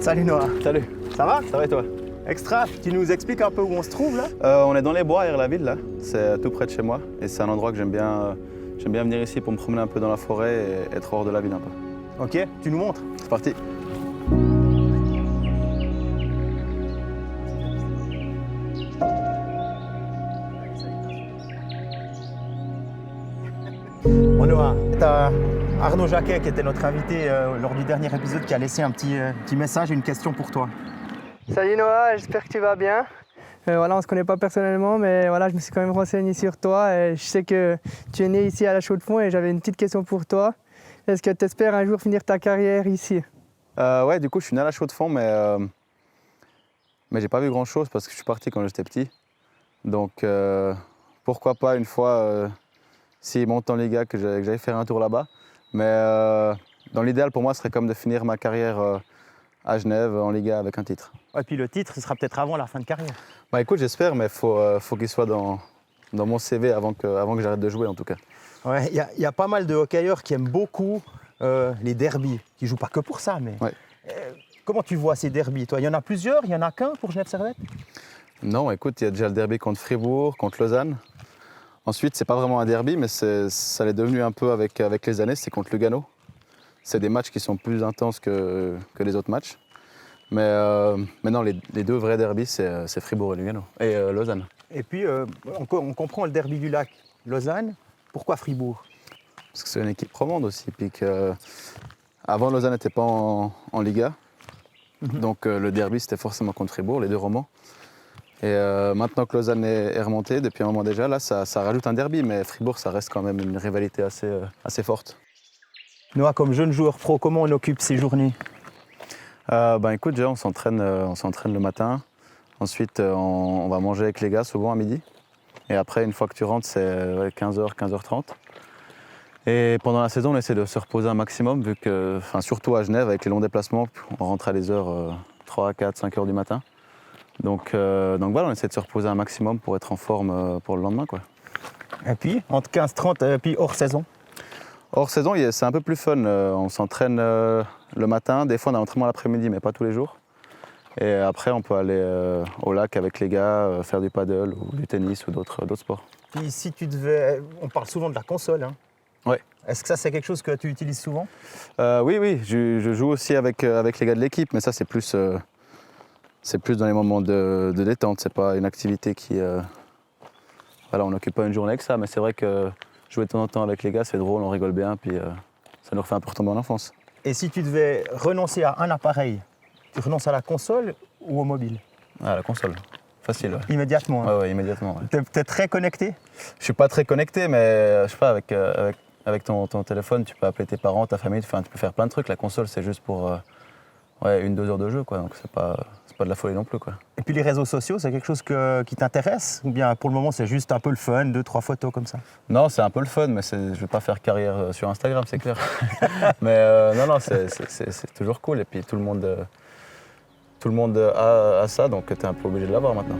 Salut Noah. Salut. Ça va? Ça va et toi? Extra, tu nous expliques un peu où on se trouve là? On est dans les bois, Erlaville, là. C'est tout près de chez moi. Et c'est un endroit que j'aime bien venir ici pour me promener un peu dans la forêt et être hors de la ville un peu. Ok, tu nous montres? C'est parti. Bon Noah, t'as Arnaud Jacquet qui était notre invité lors du dernier épisode qui a laissé un petit message et une question pour toi. Salut Noah, j'espère que tu vas bien. Voilà, on ne se connaît pas personnellement, mais voilà, je me suis quand même renseigné sur toi et je sais que tu es né ici à La Chaux-de-Fonds et j'avais une petite question pour toi. Est-ce que tu espères un jour finir ta carrière ici? Ouais, du coup, je suis né à La Chaux-de-Fonds, mais j'ai pas vu grand-chose parce que je suis parti quand j'étais petit. Donc, pourquoi pas une fois, s'ils montent en Liga, que j'aille faire un tour là-bas. Mais dans l'idéal, pour moi, ce serait comme de finir ma carrière à Genève en Liga avec un titre. Et puis le titre, ce sera peut-être avant la fin de carrière. Bah écoute, j'espère, mais faut qu'il soit dans mon CV avant que j'arrête de jouer en tout cas. Ouais, il y a pas mal de hockeyeurs qui aiment beaucoup les derbies, qui jouent pas que pour ça, mais Ouais. Comment tu vois ces derbies, toi? Il y en a plusieurs, il y en a qu'un pour Genève Servette? Non, écoute, il y a déjà le derby contre Fribourg, contre Lausanne. Ensuite, c'est pas vraiment un derby, mais ça l'est devenu un peu avec les années, c'est contre Lugano. C'est des matchs qui sont plus intenses que les autres matchs. Mais non, les deux vrais derbys, c'est Fribourg et Lugano, et Lausanne. Et puis on comprend le derby du lac, Lausanne. Pourquoi Fribourg? Parce que c'est une équipe romande aussi. Puis avant, Lausanne n'était pas en Liga. Donc le derby, c'était forcément contre Fribourg, les deux romans. Et maintenant que Lausanne est remontée, depuis un moment déjà, là, ça rajoute un derby. Mais Fribourg, ça reste quand même une rivalité assez forte. Noah, comme jeune joueur pro, comment on occupe ces journées? Écoute, déjà, on s'entraîne le matin. Ensuite, on va manger avec les gars, souvent à midi. Et après, une fois que tu rentres, c'est 15h, 15h30. Et pendant la saison, on essaie de se reposer un maximum, vu que, surtout à Genève, avec les longs déplacements, on rentre à des heures 3, 4, 5 heures du matin. Donc voilà, on essaie de se reposer un maximum pour être en forme pour le lendemain, quoi. Et puis, entre 15-30 et puis hors saison? Hors saison, c'est un peu plus fun. On s'entraîne le matin, des fois on a l'entraînement l'après-midi, mais pas tous les jours. Et après, on peut aller au lac avec les gars, faire du paddle ou du tennis ou d'autres sports. Puis si tu devais... On parle souvent de la console, hein. Ouais. Est-ce que ça, c'est quelque chose que tu utilises souvent? Oui, je joue aussi avec les gars de l'équipe, mais ça, c'est plus dans les moments de détente. C'est pas une activité qui... Voilà, on n'occupe pas une journée avec ça, mais c'est vrai que jouer de temps en temps avec les gars, c'est drôle, on rigole bien, puis ça nous refait un peu retomber en enfance. Et si tu devais renoncer à un appareil, tu renonces à la console ou au mobile? Ah, la console, facile. Ouais. Immédiatement, hein. Ouais, immédiatement. Ouais. T'es très connecté? Je suis pas très connecté, mais je sais pas, avec ton téléphone, tu peux appeler tes parents, ta famille, tu peux faire plein de trucs. La console, c'est juste pour 1-2 heures de jeu, quoi. Donc c'est pas de la folie non plus, quoi. Et puis les réseaux sociaux, c'est quelque chose qui t'intéresse? Ou bien pour le moment, c'est juste un peu le fun, 2-3 photos comme ça? Non, c'est un peu le fun, mais je vais pas faire carrière sur Instagram, c'est clair. Mais non, c'est toujours cool. Et puis tout le monde a ça, donc tu es un peu obligé de l'avoir maintenant.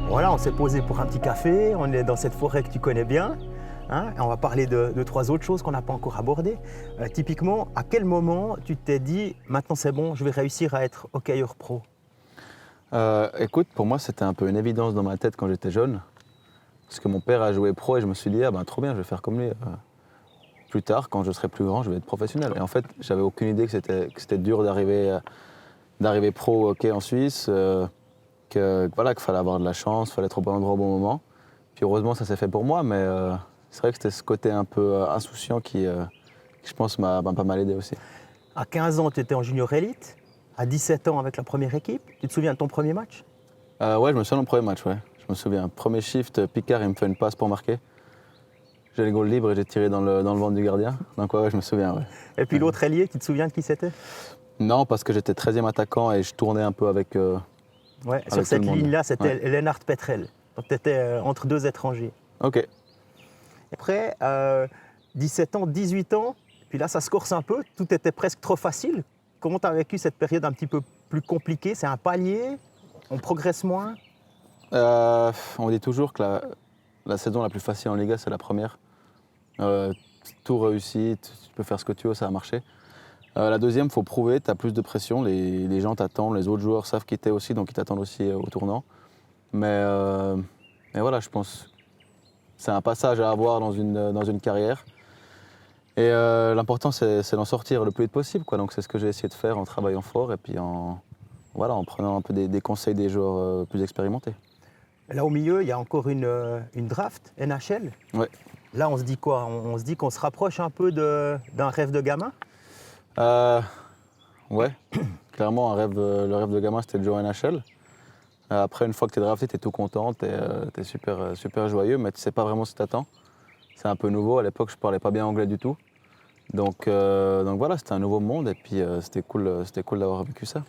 Voilà, on s'est posé pour un petit café, on est dans cette forêt que tu connais bien, hein, et on va parler de 3 autres choses qu'on n'a pas encore abordées. Typiquement, à quel moment tu t'es dit « maintenant c'est bon, je vais réussir à être hockeyeur pro » ? Écoute, pour moi, c'était un peu une évidence dans ma tête quand j'étais jeune. Parce que mon père a joué pro et je me suis dit, trop bien, je vais faire comme lui. Plus tard, quand je serai plus grand, je vais être professionnel. Et en fait, j'avais aucune idée que c'était dur d'arriver pro au hockey en Suisse. Qu'il fallait avoir de la chance, il fallait être au bon endroit au bon moment. Puis heureusement, ça s'est fait pour moi, mais c'est vrai que c'était ce côté un peu insouciant qui, je pense, m'a pas mal aidé aussi. À 15 ans, tu étais en junior élite. À 17 ans, avec la première équipe. Tu te souviens de ton premier match? Ouais, je me souviens de mon premier match, ouais. Je me souviens, premier shift, Picard, il me fait une passe pour marquer. J'ai le goal libre et j'ai tiré dans le ventre du gardien. Donc ouais, je me souviens, ouais. Et puis l'autre ailier, tu te souviens de qui c'était? Non, parce que j'étais 13e attaquant et je tournais un peu avec... Ouais, sur Avec cette tout le monde. ligne-là, c'était Ouais. Lennart Petrel. Donc tu étais entre deux étrangers. Ok. Après, 17 ans, 18 ans, puis là, ça se corse un peu. Tout était presque trop facile. Comment tu as vécu cette période un petit peu plus compliquée? C'est un palier? On progresse moins? On dit toujours que la saison la plus facile en Liga, c'est la première. Tout réussi, tu peux faire ce que tu veux, ça va marcher. La deuxième, il faut prouver, tu as plus de pression, les gens t'attendent, les autres joueurs savent qui t'es aussi, donc ils t'attendent aussi au tournant. Mais voilà, je pense que c'est un passage à avoir dans une carrière. Et l'important, c'est d'en sortir le plus vite possible, quoi. Donc c'est ce que j'ai essayé de faire en travaillant fort et puis en prenant un peu des conseils des joueurs plus expérimentés. Là, au milieu, il y a encore une draft NHL. Ouais. Là, on se dit quoi? On se dit qu'on se rapproche un peu d'un rêve de gamin? Ouais, clairement, le rêve de gamin, c'était de jouer en NHL. Après, une fois que tu es drafté, tu es tout content, tu es super joyeux, mais tu sais pas vraiment ce que t'attends. C'est un peu nouveau. À l'époque, je parlais pas bien anglais du tout. Donc voilà, c'était un nouveau monde et puis c'était cool d'avoir vécu ça.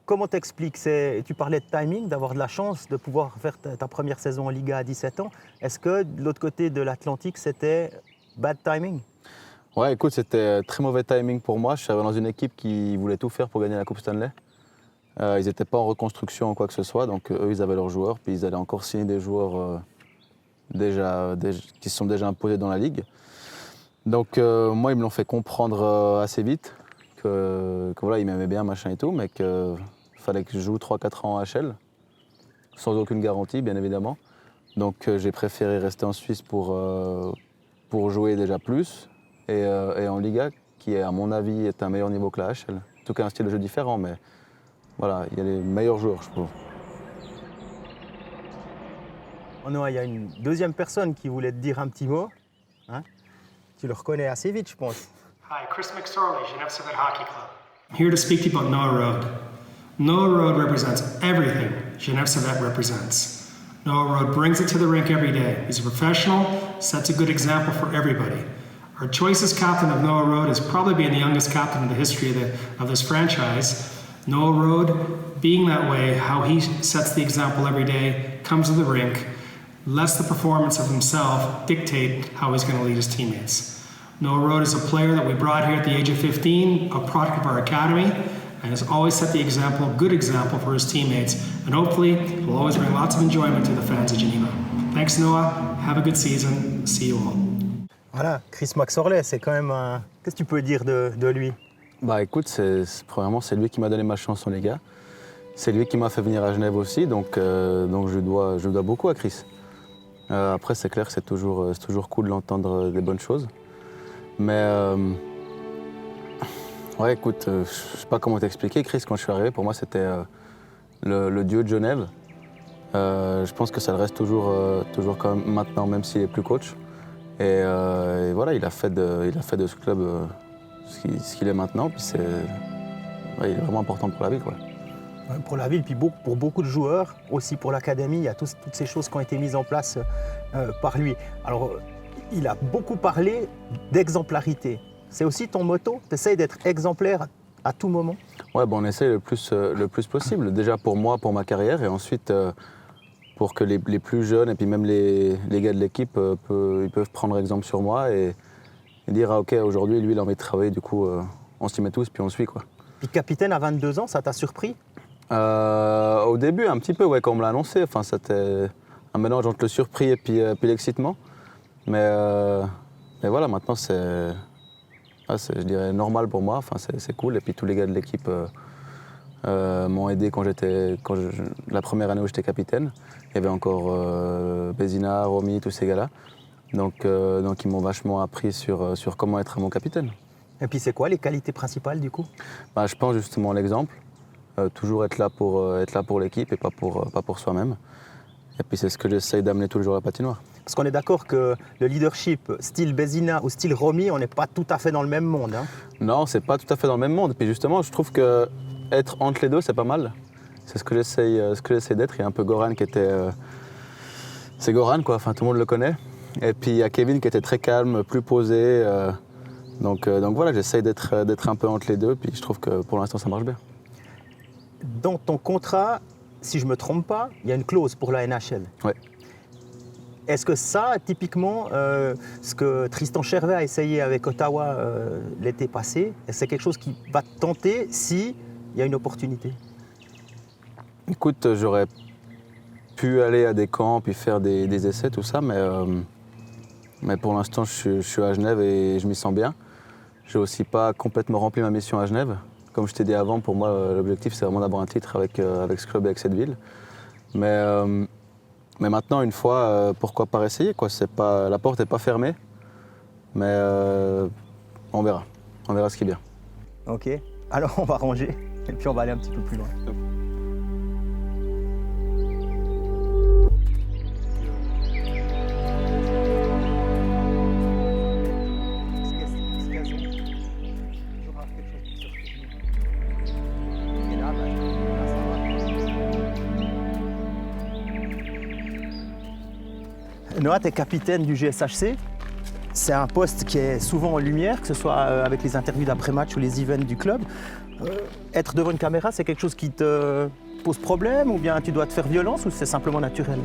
Comment t'expliques? Tu parlais de timing, d'avoir de la chance de pouvoir faire ta première saison en Liga à 17 ans. Est-ce que de l'autre côté de l'Atlantique, c'était bad timing? Ouais, écoute, c'était très mauvais timing pour moi. Je suis arrivé dans une équipe qui voulait tout faire pour gagner la Coupe Stanley. Ils n'étaient pas en reconstruction ou quoi que ce soit, donc eux, ils avaient leurs joueurs, puis ils allaient encore signer des joueurs qui se sont déjà imposés dans la ligue. Donc moi, ils me l'ont fait comprendre assez vite, que voilà, ils m'aimaient bien, machin et tout, mais qu'il fallait que je joue 3-4 ans en HL, sans aucune garantie, bien évidemment. Donc j'ai préféré rester en Suisse pour jouer déjà plus, et en Liga, qui à mon avis est un meilleur niveau que la HL. En tout cas, un style de jeu différent, mais voilà, il y a les meilleurs joueurs, je trouve. Oh non, il y a une deuxième personne qui voulait te dire un petit mot. Hein? Tu le reconnais assez vite, je pense. Hi, Chris McSorley, Genève Servette Hockey Club. I'm here to speak to you about Noah Road. Noah Road represents everything Genève Servette represents. Noah Road brings it to the rink every day. He's a professional, sets a good example for everybody. Our choice as captain of Noah Road is probably being the youngest captain in the history of this franchise. Noah Road, being that way, how he sets the example every day, comes to the rink, lets the performance of himself dictate how he's going to lead his teammates. Noah Road is a player that we brought here at the age of 15, a product of our academy, and has always set the example, good example for his teammates, and hopefully will always bring lots of enjoyment to the fans of Geneva. Thanks, Noah. Have a good season. See you all. Voilà, Chris McSorley, c'est quand même un... Qu'est-ce que tu peux dire de lui? Bah écoute, premièrement, c'est lui qui m'a donné ma chance en Liga. C'est lui qui m'a fait venir à Genève aussi, donc je dois beaucoup à Chris. Après, c'est clair que c'est toujours cool d'entendre des bonnes choses. Mais ouais, écoute, je sais pas comment t'expliquer. Chris, quand je suis arrivé, pour moi, c'était le dieu de Genève. Je pense que ça le reste toujours quand même maintenant, même s'il est plus coach. Et voilà, il a fait de ce club ce qu'il est maintenant. Puis il est vraiment important pour la ville, quoi. Pour la ville, puis pour beaucoup de joueurs, aussi pour l'académie, il y a toutes ces choses qui ont été mises en place par lui. Alors, il a beaucoup parlé d'exemplarité. C'est aussi ton motto? Tu essayes d'être exemplaire à tout moment? Ouais, on essaie le plus possible. Déjà pour moi, pour ma carrière, et ensuite pour que les plus jeunes, et puis même les gars de l'équipe, ils peuvent prendre exemple sur moi et dire « Ah ok, aujourd'hui, lui, il a envie de travailler, du coup, on s'y met tous, puis on le suit, quoi. » Puis capitaine à 22 ans, ça t'a surpris? Au début, un petit peu, ouais, quand on me l'a annoncé. Enfin, c'était un mélange entre le surpris et puis l'excitement. Mais voilà, maintenant, je dirais, normal pour moi. Enfin, c'est cool. Et puis tous les gars de l'équipe m'ont aidé la première année où j'étais capitaine. Il y avait encore Bézina, Romy, tous ces gars-là. Donc ils m'ont vachement appris sur comment être un bon capitaine. Et puis c'est quoi les qualités principales du coup? Je pense justement l'exemple. Toujours être là pour l'équipe et pas pour soi-même. Et puis c'est ce que j'essaye d'amener tous les jours à la patinoire. Parce qu'on est d'accord que le leadership style Bézina ou style Romy, on n'est pas tout à fait dans le même monde. Hein? Non, c'est pas tout à fait dans le même monde. Et puis justement, je trouve que être entre les deux, c'est pas mal. C'est ce que j'essaye d'être. Il y a un peu Goran qui était... c'est Goran, quoi. Enfin, tout le monde le connaît. Et puis il y a Kevin qui était très calme, plus posé. Donc voilà, j'essaye d'être un peu entre les deux, puis je trouve que pour l'instant ça marche bien. Dans ton contrat, si je ne me trompe pas, il y a une clause pour la NHL. Ouais. Est-ce que ça, typiquement, ce que Tristan Chervet a essayé avec Ottawa l'été passé, c'est quelque chose qui va te tenter s'il y a une opportunité? Écoute, j'aurais pu aller à des camps puis faire des essais, tout ça, mais pour l'instant je suis à Genève et je m'y sens bien. Je n'ai aussi pas complètement rempli ma mission à Genève. Comme je t'ai dit avant, pour moi l'objectif c'est vraiment d'avoir un titre avec ce club et avec cette ville. Mais maintenant, une fois, pourquoi pas essayer quoi. La porte n'est pas fermée, mais on verra. On verra ce qui est bien. Ok, alors on va ranger et puis on va aller un petit peu plus loin. Noah, tu es capitaine du GSHC. C'est un poste qui est souvent en lumière, que ce soit avec les interviews d'après-match ou les events du club. Être devant une caméra, c'est quelque chose qui te pose problème ou bien tu dois te faire violence ou c'est simplement naturel?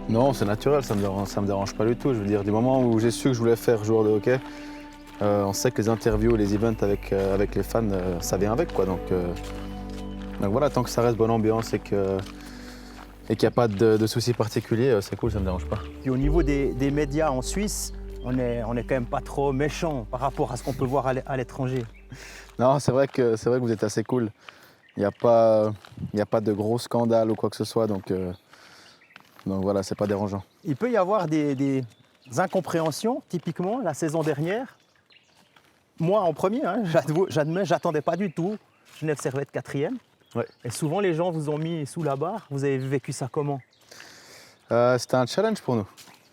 Non, c'est naturel, ça me dérange pas du tout. Je veux dire, du moment où j'ai su que je voulais faire joueur de hockey, on sait que les interviews et les events avec les fans, ça vient avec, quoi. Donc voilà, tant que ça reste bonne ambiance et qu'il n'y a pas de soucis particuliers, c'est cool, ça me dérange pas. Puis au niveau des médias en Suisse, on est quand même pas trop méchant par rapport à ce qu'on peut voir à l'étranger. Non, c'est vrai que vous êtes assez cool. Il n'y a pas de gros scandales ou quoi que ce soit, donc voilà, c'est pas dérangeant. Il peut y avoir des incompréhensions, typiquement la saison dernière. Moi en premier, hein, j'admets, j'attendais pas du tout Genève Servette 4e. Ouais. Et souvent les gens vous ont mis sous la barre. Vous avez vécu ça comment? C'était un challenge pour nous.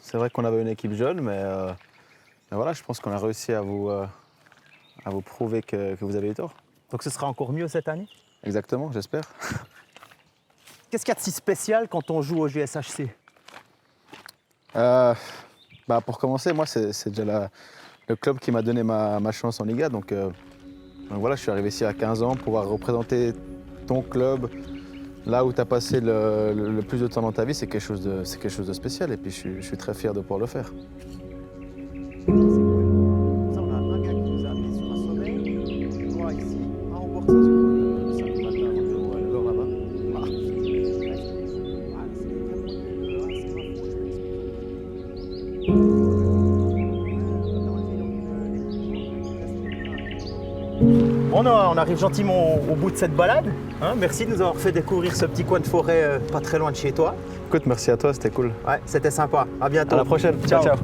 C'est vrai qu'on avait une équipe jeune, mais voilà, je pense qu'on a réussi à vous prouver que vous avez eu tort. Donc ce sera encore mieux cette année? Exactement, j'espère. Qu'est-ce qu'il y a de si spécial quand on joue au GSHC? Pour commencer, moi, c'est déjà le club qui m'a donné ma chance en Liga. Donc voilà, je suis arrivé ici à 15 ans, pouvoir représenter ton club là où tu as passé le plus de temps dans ta vie, c'est quelque chose de spécial. Et puis je suis très fier de pouvoir le faire. Ça, on a un gars qui nous a amené sur un sommet. Toi ici, à emporter le samedi matin, alors là-bas. Bon, on arrive gentiment au bout de cette balade. Hein, merci de nous avoir fait découvrir ce petit coin de forêt pas très loin de chez toi. Écoute, merci à toi, c'était cool. Ouais, c'était sympa. À bientôt. À la prochaine. Ciao, ciao.